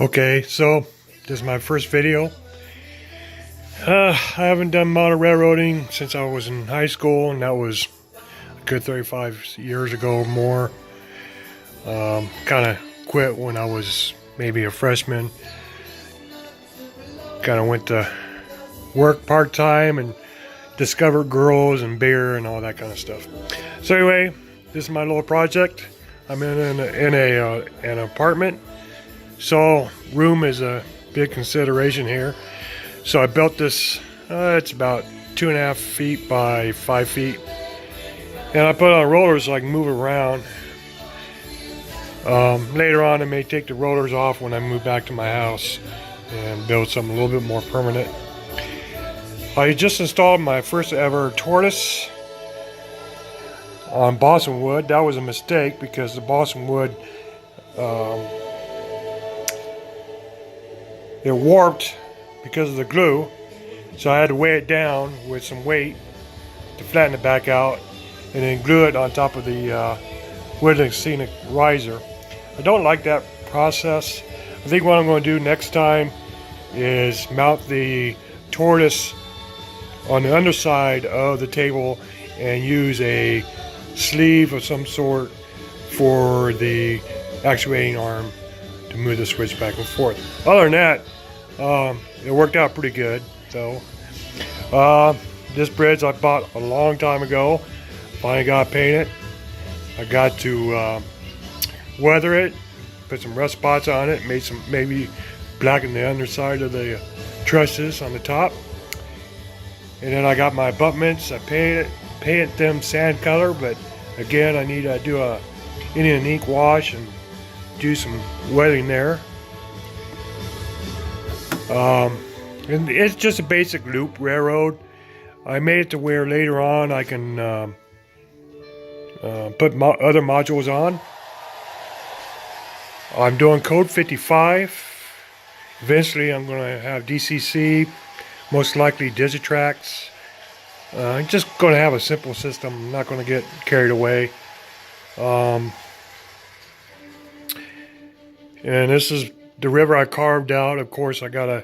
Okay, so this is my first video. I haven't done model railroading since I was in high school, and that was a good 35 years ago or more. Kind of quit when I was maybe a freshman. Kind of went to work part-time and discovered girls and beer and all that kind of stuff. So anyway, this is my little project. I'm in an apartment. So room is a big consideration here. So I built this, it's about 2.5 feet by 5 feet. And I put on rollers so I can move it around. Later on I may take the rollers off when I move back to my house and build something a little bit more permanent. I just installed my first ever tortoise on balsam wood. That was a mistake because the balsam wood it warped because of the glue, so I had to weigh it down with some weight to flatten it back out and then glue it on top of the Woodland Scenic riser. I don't like that process. I think what I'm going to do next time is mount the tortoise on the underside of the table and use a sleeve of some sort for the actuating arm to move the switch back and forth. Other than that, it worked out pretty good. So this bridge I bought a long time ago. Finally got it painted. I got to weather it, put some rust spots on it, made some, maybe blacken the underside of the trusses on the top. And then I got my abutments. I painted them sand color, but again I need to do a Indian ink wash and do some weathering there. And it's just a basic loop railroad. I made it to where later on I can put other modules on. I'm doing code 55. Eventually I'm going to have DCC, most likely Digitrax. I'm just going to have a simple system. I'm not going to get carried away. And this is the river I carved out. Of course, I gotta,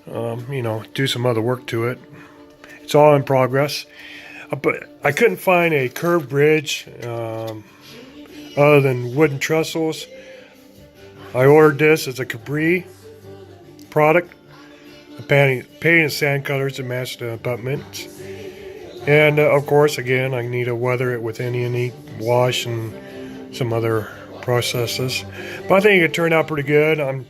do some other work to it. It's all in progress. But I couldn't find a curved bridge other than wooden trestles. I ordered this as a Capri product. Painted sand colors to match the abutments. And of course, again, I need to weather it with Indian ink wash and some other processes, but I think it turned out pretty good. I'm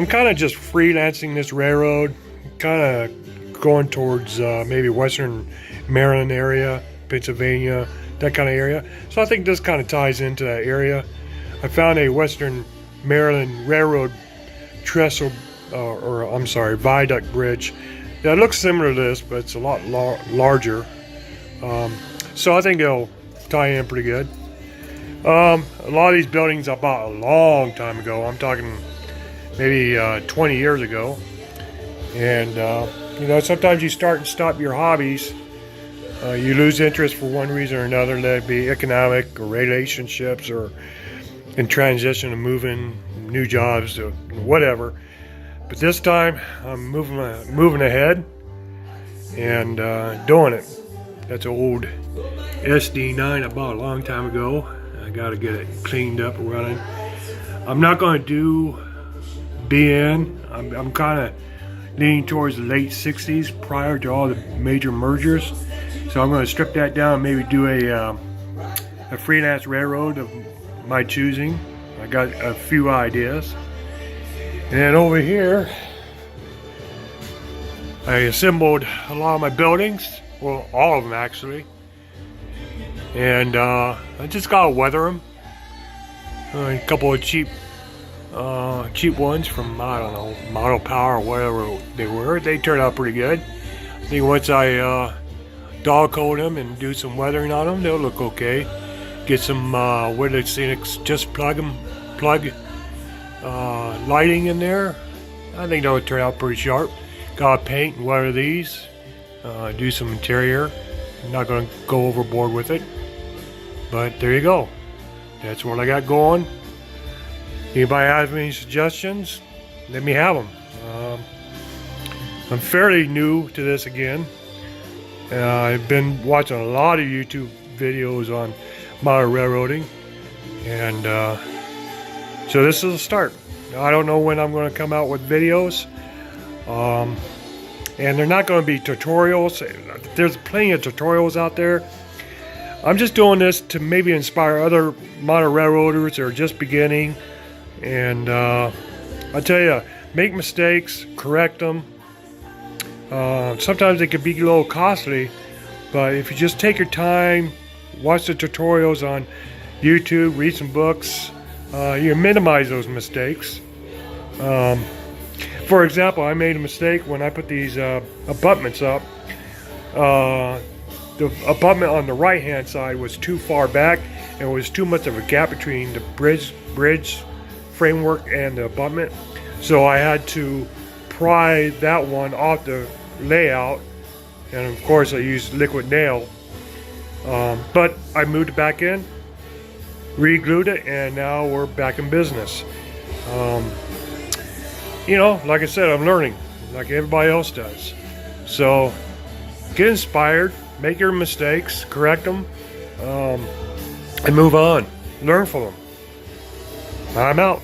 kind of just freelancing this railroad, kind of going towards maybe Western Maryland area, Pennsylvania, that kind of area. So I think this kind of ties into that area. I found a Western Maryland Railroad trestle, viaduct bridge that looks similar to this, but it's a lot larger. So I think it'll tie in pretty good. A lot of these buildings I bought a long time ago. I'm talking maybe 20 years ago. And sometimes you start and stop your hobbies. You lose interest for one reason or another, let it be economic or relationships or in transition to moving, new jobs or whatever. But this time I'm moving ahead and doing it. That's an old SD9 I bought a long time ago. I got to get it cleaned up and running. I'm not going to do BN. I'm kind of leaning towards the late 60s prior to all the major mergers. So I'm going to strip that down and maybe do a freelance railroad of my choosing. I got a few ideas. And then over here, I assembled a lot of my buildings. Well, all of them actually. And I just gotta weather them. A couple of cheap ones from, I don't know, Model Power or whatever they were. They turned out pretty good. I think once I dog coat them and do some weathering on them, they'll look okay. Get some Woodland Scenics, just plug lighting in there. I think that'll turn out pretty sharp. Gotta paint and weather these. Do some interior. I'm not gonna go overboard with it. But there you go. That's what I got going. Anybody have any suggestions? Let me have them. I'm fairly new to this again. I've been watching a lot of YouTube videos on modern railroading, and so this is a start. I don't know when I'm going to come out with videos, and they're not going to be tutorials. There's plenty of tutorials out there. I'm just doing this to maybe inspire other modern railroaders that are just beginning, and I tell you, make mistakes, correct them. Sometimes they can be a little costly, but if you just take your time, watch the tutorials on YouTube, read some books, you minimize those mistakes. For example, I made a mistake when I put these abutments up. The abutment on the right hand side was too far back, and there was too much of a gap between the bridge framework and the abutment, so I had to pry that one off the layout, and of course I used liquid nail, but I moved it back in, re-glued it, and now we're back in business. You know, like I said, I'm learning like everybody else does, so get inspired, make your mistakes, correct them, and move on, learn from them. I'm out.